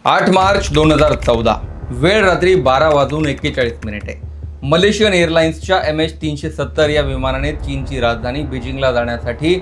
8 मार्च 2014 वेळ रात्री 12:41 Malaysian एअरलाइन्सच्या MH370 या विमानाने चीनची राजधानी बीजिंगला जाण्यासाठी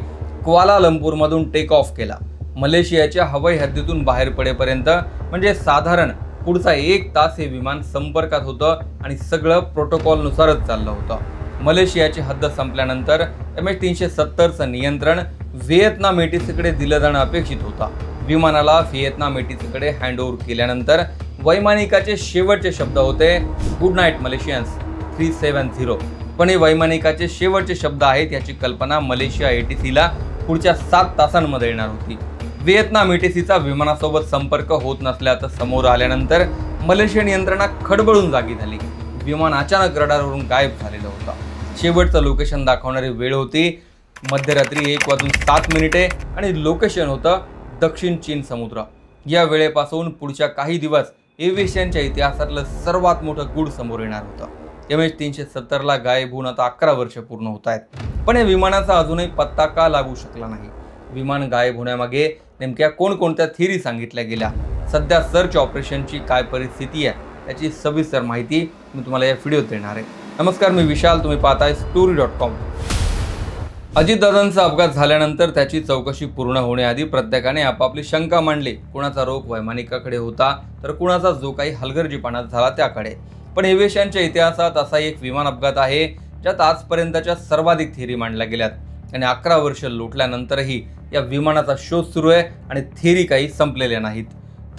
क्वालालंपूरमधून टेक ऑफ केला. मलेशियाच्या हवाई हद्दीतून बाहेर पडेपर्यंत म्हणजे साधारण पुढचा 1 तास हे विमान संपर्कात होतं आणि सगळं प्रोटोकॉलनुसारच चाललं होतं. मलेशियाची हद्द संपल्यानंतर MH370चं नियंत्रण व्हिएतनाम एटीसीकडे दिलं जाणं अपेक्षित होतं. विमानाला व्हिएतनाम एटीसीकडे हँडओव्हर केल्यानंतर वैमानिकाचे शेवटचे शब्द होते, गुड नाईट मलेशियन्स 370. पण हे वैमानिकाचे शेवटचे शब्द आहेत याची कल्पना मलेशिया एटीसीला पुढच्या 7 तासांमध्ये येणार होती. व्हिएतनाम एटीसीचा विमानासोबत संपर्क होत नसल्याचं समोर आल्यानंतर मलेशियन यंत्रणा खडबडून जागी झाली. विमान अचानक रडारवरून गायब झालेलं होतं. शेवटचं लोकेशन दाखवणारी वेळ होती मध्यरात्री 1:07 आणि लोकेशन होतं दक्षिण चीन समुद्र. या वेळेपासून पुढच्या काही दिवस एव्हिएशनच्या इतिहासातलं सर्वात मोठं गूढ समोर येणार होतं. MH370ला गायब होऊन आता 11 वर्ष पूर्ण होत आहेत. पण या विमानाचा अजूनही पत्ता का लागू शकला नाही? विमान गायब होण्यामागे नेमक्या कोणकोणत्या थिअरी सांगितल्या गेल्या? सध्या सर्च ऑपरेशनची काय परिस्थिती आहे याची सविस्तर माहिती मी तुम्हाला या व्हिडिओत देणार आहे. नमस्कार, मी विशाल, तुम्ही पाहताय story.com. अजितदादांचा अपघात झाल्यानंतर त्याची चौकशी पूर्ण होण्याआधी प्रत्येकाने आपापली शंका मांडली. कुणाचा रोख वैमानिकाकडे होता तर कुणाचा जो काही हलगर्जीपणा झाला त्याकडे. पण एव्हिएशनच्या इतिहासात असा एक विमान अपघात आहे ज्यात आजपर्यंतच्या सर्वाधिक थिअरी मांडल्या गेल्यात आणि 11 वर्ष लोटल्यानंतरही या विमानाचा शोध सुरू आहे आणि थिअरी काही संपलेल्या नाहीत.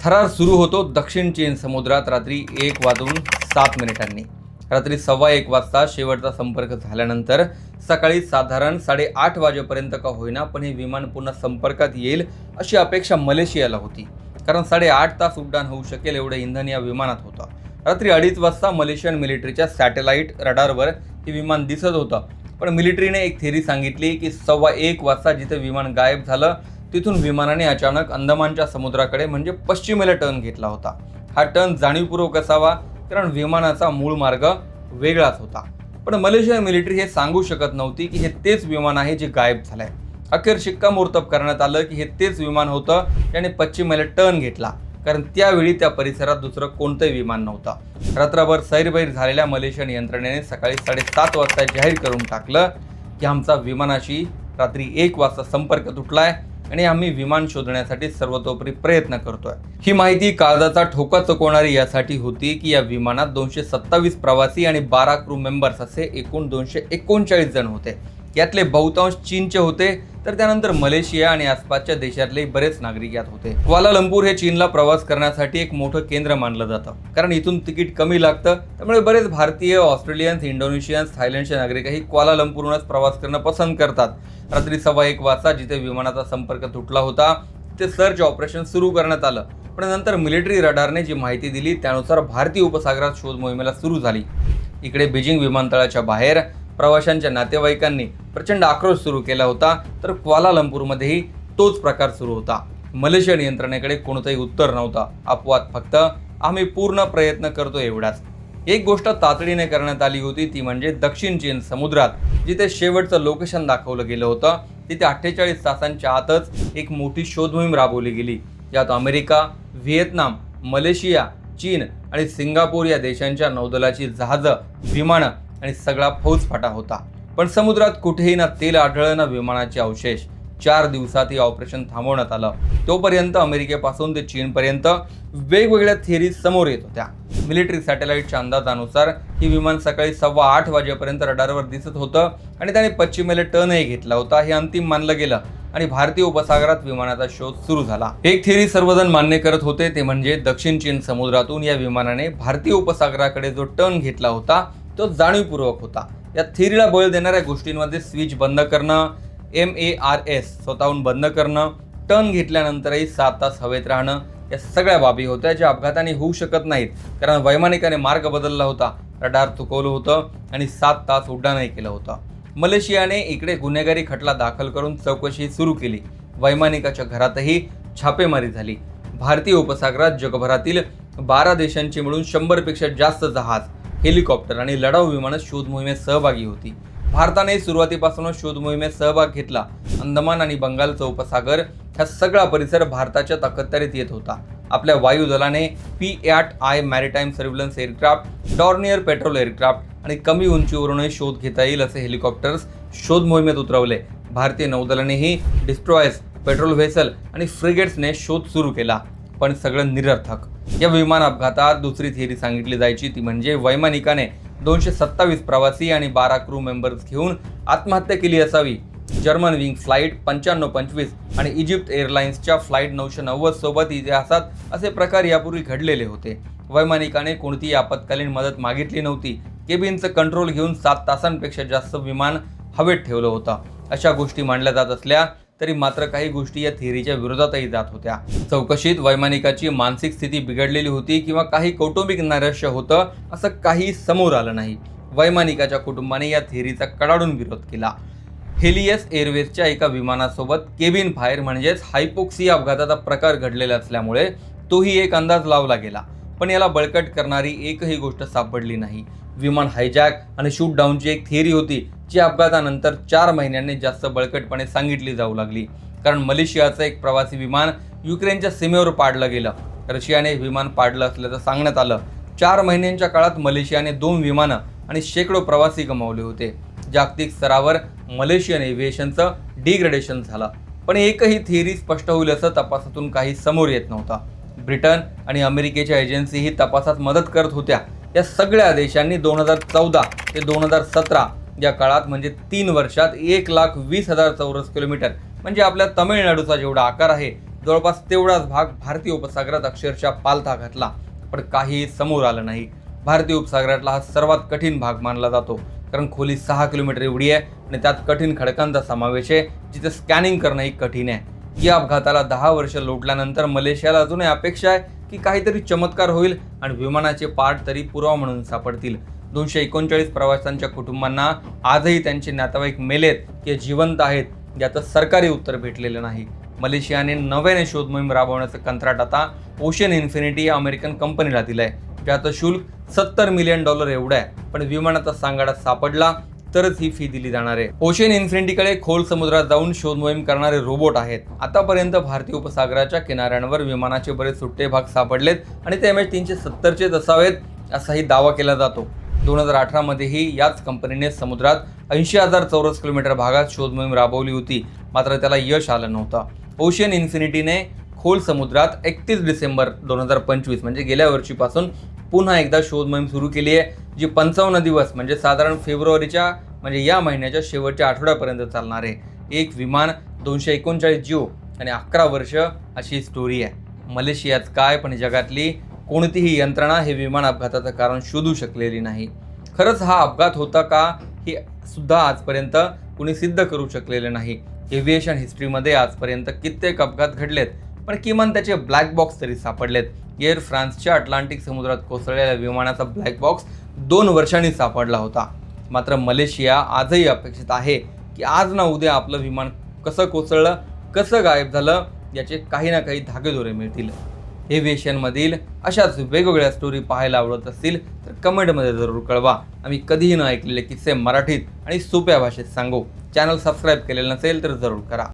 थरार सुरू होतो दक्षिण चीन समुद्रात रात्री 1:07. रात्री 1:15 वाजता शेवटचा संपर्क झाल्यानंतर सकाळी साधारण 8:30 वाजेपर्यंत का होईना पण हे विमान पुन्हा संपर्कात येईल अशी अपेक्षा मलेशियाला होती, कारण 8.5 तास उड्डाण होऊ शकेल एवढं इंधन या विमानात होतं. रात्री 2:30 वाजता मलेशियन मिलिटरीच्या सॅटेलाईट रडारवर हे विमान दिसत होतं. पण मिलिटरीने एक थिअरी सांगितली की 1:15 वाजता जिथे विमान गायब झालं तिथून विमानाने अचानक अंदमानच्या समुद्राकडे म्हणजे पश्चिमेला टर्न घेतला होता. हा टर्न जाणीवपूर्वक असावा कारण विमानाचा मूळ मार्ग वेगळाच होता. पण मलेशिया मिलिटरी हे सांगू शकत नव्हती की हे तेच विमान आहे जे गायब झालंय. अखेर शिक्कामोर्तब करण्यात आलं की हे तेच विमान होतं ज्याने पश्चिमेला टर्न घेतला, कारण त्यावेळी त्या परिसरात दुसरं कोणतंही विमान नव्हतं. रात्रभर सैरभैर झालेल्या मलेशियन यंत्रणेने सकाळी 7:30 वाजता जाहीर करून टाकलं की आमचा विमानाशी रात्री 1 वाजता संपर्क तुटलाय आणि आम्ही विमान शोधण्यासाठी सर्वतोपरी प्रयत्न करतोय. ही माहिती काळजाचा ठोका चुकवणारी यासाठी होती की या विमानात 227 प्रवासी आणि 12 क्रू मेंबर्स असे एकूण 239 जण होते. यातले बहुतांश चीनचे होते तर त्यानंतर मलेशिया आणि आसपासच्या देशातले बरेच नागरिक यात होते. क्वालालंपूर हे चीनला प्रवास करण्यासाठी एक मोठं केंद्र मानलं जातं, कारण इथून तिकीट कमी लागतं. त्यामुळे बरेच भारतीय, ऑस्ट्रेलियन्स, इंडोनेशियन्स, थायलंडचे नागरिकही क्वालालंपूरहूनच प्रवास करणं पसंत करतात. रात्री 1:15 वाजता जिथे विमानाचा संपर्क तुटला होता तिथे सर्च ऑपरेशन सुरू करण्यात आलं. पण नंतर मिलिटरी रडारने जी माहिती दिली त्यानुसार भारतीय उपसागरात शोध मोहिमेला सुरू झाली. इकडे बीजिंग विमानतळाच्या बाहेर प्रवाशांच्या नातेवाईकांनी प्रचंड आक्रोश सुरू केला होता, तर क्वालालंपूरमध्येही तोच प्रकार सुरू होता. मलेशियन यंत्रणेकडे कोणतंही उत्तर नव्हतं. अपवाद फक्त आम्ही पूर्ण प्रयत्न करतो एवढाच. एक गोष्ट तातडीने करण्यात आली होती ती म्हणजे दक्षिण चीन समुद्रात जिथे शेवटचं लोकेशन दाखवलं गेलं होतं तिथे 48 तासांच्या आतच एक मोठी शोध मोहीम राबवली गेली. यात अमेरिका, व्हिएतनाम, मलेशिया, चीन आणि सिंगापूर या देशांच्या नौदलाची जहाजं, विमानं आणि सगळा फौजफाटा होता. पण समुद्रात कुठेही ना तेल आढळलं ना विमानाचे अवशेष. 4 दिवसात हे ऑपरेशन थांबवण्यात आलं. तोपर्यंत अमेरिकेपासून ते चीनपर्यंत वेगवेगळ्या थिअरी समोर येत होत्या. मिलिटरी सॅटेलाईटच्या अंदाजानुसार ही विमान सकाळी 8:15 वाजेपर्यंत रडारवर दिसत होतं आणि त्याने पश्चिमेला टर्नही घेतला होता हे अंतिम मानलं गेलं आणि भारतीय उपसागरात विमानाचा शोध सुरू झाला. एक थिअरी सर्वजण मान्य करत होते ते म्हणजे दक्षिण चीन समुद्रातून या विमानाने भारतीय उपसागराकडे जो टर्न घेतला होता तो जाणीवपूर्वक होता. या थिअरीला बळ देणाऱ्या गोष्टींमध्ये स्विच बंद करणं, MARS स्वतःहून बंद करणं, टर्न घेतल्यानंतरही 7 तास हवेत राहणं या सगळ्या बाबी होत्या ज्या अपघाताने होऊ शकत नाहीत, कारण वैमानिकाने मार्ग बदलला होता, रडार चुकवलं होतं आणि 7 तास उड्डाणही केलं होतं. मलेशियाने इकडे गुन्हेगारी खटला दाखल करून चौकशी सुरू केली. वैमानिकाच्या घरातही छापेमारी झाली. भारतीय उपसागरात जगभरातील 12 देशांची मिळून 100पेक्षा जास्त जहाज, हेलिकॉप्टर आणि लढाऊ विमानं शोध मोहिमेत सहभागी होती. भारताने सुरुवातीपासूनच शोध मोहिमेत सहभाग घेतला. अंदमान आणि बंगालचा उपसागर हा सगळा परिसर भारताच्या अखत्यारीत येत होता. आपल्या वायुदलाने P-8I maritime surveillance aircraft, Dornier petrol aircraft आणि कमी उंचीवरूनही शोध घेता येईल असे हेलिकॉप्टर्स शोध मोहिमेत उतरवले. भारतीय नौदलानेही डिस्ट्रॉयर्स, पेट्रोल व्हेसल आणि फ्रिगेट्सने शोध सुरू केला. पण सगळं निरर्थक. या विमान अपघातात दुसरी थिअरी सांगितली जायची ती म्हणजे वैमानिकाने 227 प्रवासी आणि 12 क्रू मेंबर्स घेऊन आत्महत्या केली असावी. जर्मन विंग फ्लाईट 9525 आणि इजिप्त एअरलाइन्सच्या फ्लाईट 990 सोबत इतिहासात असे प्रकार यापूर्वी घडलेले होते. वैमानिकाने कोणतीही आपत्कालीन मदत मागितली नव्हती. केबिनचं कंट्रोल घेऊन 7 तासांपेक्षा जास्त विमान हवेत ठेवलं होतं. अशा गोष्टी मांडल्या जात असल्या तरी मात्र काही गोष्टी या थिअरीच्या विरोधातही जात होत्या. चौकशीत वैमानिकाची मानसिक स्थिती बिघडलेली होती किंवा काही कौटुंबिक नैराश्य होतं असं काही समोर आलं नाही. वैमानिकाच्या कुटुंबाने या थिअरीचा कडाडून विरोध केला. हेलियस एअरवेजच्या एका विमानासोबत केबिन फायर म्हणजेच हायपोक्सिया अपघाताचा प्रकार घडलेला असल्यामुळे तोही एक अंदाज लावला गेला. पण याला बळकट करणारी एकही गोष्ट सापडली नाही. विमान हायजॅक आणि शूट डाऊनची एक थिअरी होती जी अपघातानंतर 4 महिन्यांनी जास्त बळकटपणे सांगितली जाऊ लागली. कारण मलेशियाचं एक प्रवासी विमान युक्रेनच्या सीमेवर पाडलं गेलं. रशियाने विमान पाडलं असल्याचं सांगण्यात आलं. 4 महिन्यांच्या काळात मलेशियाने 2 विमानं आणि शेकडो प्रवासी गमावले होते. जागतिक स्तरावर मलेशियन एव्हिएशनचं डिग्रेडेशन झालं. पण एकही थिअरी स्पष्ट होईल असं तपासातून काही समोर येत नव्हतं. ब्रिटन आणि अमेरिकेच्या एजन्सीही तपासात मदत करत होत्या. या सगळ्या देशांनी 2014 ते 2017 या काळात म्हणजे 3 वर्षात 1,20,000 चौरस किलोमीटर म्हणजे आपल्या तमिळनाडूचा जेवढा आकार आहे जवळपास तेवढाच भाग भारतीय उपसागरात अक्षरशः पालथा घातला. पण काही समोर आलं नाही. भारतीय उपसागरातला हा सर्वात कठीण भाग मानला जातो. कारण खोली 6 किलोमीटर एवढी आहे आणि त्यात कठीण खडकांचा समावेश आहे जिथे स्कॅनिंग करणंही कठीण आहे. या अपघाताला 10 वर्ष लोटल्यानंतर मलेशियाला अजूनही अपेक्षा आहे की काहीतरी चमत्कार होईल आणि विमानाचे पार्ट तरी पुरावा म्हणून सापडतील. 239 प्रवाशांच्या कुटुंबांना आजही त्यांचे नातेवाईक मेलेत की जिवंत आहेत याचं सरकारी उत्तर भेटलेलं नाही. मलेशियाने नव्याने शोध मोहीम राबवण्याचं कंत्राट आता ओशन इन्फिनिटी या अमेरिकन कंपनीला दिलंय. ज्याचं शुल्क $70 मिलियन एवढं आहे. पण विमानाचा सांगाडा सापडला तरच ही फी दिली जाणार आहे. ओशन इन्फिनिटीकडे खोल समुद्रात जाऊन शोध मोहीम करणारे रोबोट आहेत. आतापर्यंत भारतीय उपसागराच्या किनाऱ्यांवर विमानाचे बरेच सुट्टे भाग सापडलेत आणि ते MH370चेच असावेत असाही दावा केला जातो. 2018 मध्येही याच कंपनीने समुद्रात 80,000 चौरस किलोमीटर भागात शोध मोहीम राबवली होती. मात्र त्याला यश आलं नव्हतं. ओशन इन्फिनिटीने खोल समुद्रात 31 डिसेंबर 2025 म्हणजे गेल्या वर्षीपासून पुन्हा एकदा शोध मोहीम सुरू केली आहे जी 55 दिवस म्हणजे साधारण फेब्रुवारीच्या म्हणजे या महिन्याच्या शेवटच्या आठवड्यापर्यंत चालणार आहे. एक विमान, 239 जीव आणि 11 वर्ष अशी स्टोरी आहे. मलेशियाच काय पण जगातली कोणतीही यंत्रणा हे विमान अपघाताचं कारण शोधू शकलेली नाही. खरंच हा अपघात होता का हे सुद्धा आजपर्यंत कुणी सिद्ध करू शकलेलं नाही. एव्हिएशन हिस्ट्रीमध्ये आजपर्यंत कित्येक अपघात घडलेत पण किमान त्याचे ब्लॅक बॉक्स तरी सापडलेत. एअर फ्रान्सच्या अटलांटिक समुद्रात कोसळलेल्या विमानाचा ब्लॅक बॉक्स 2 वर्षांनी सापडला होता. मात्र मलेशिया आजही अपेक्षित आहे की आज ना उद्या आपलं विमान कसं कोसळलं, कसं गायब झालं याचे काही ना काही धागेदोरे मिळतील. एव्हिएशनमधील अशाच वेगवेगळ्या स्टोरी पाहायला आवडत असतील तर कमेंटमध्ये जरूर कळवा. आम्ही कधीही न ऐकलेले किस्से मराठीत आणि सोप्या भाषेत सांगू. चॅनल सबस्क्राईब केलेलं नसेल तर जरूर करा.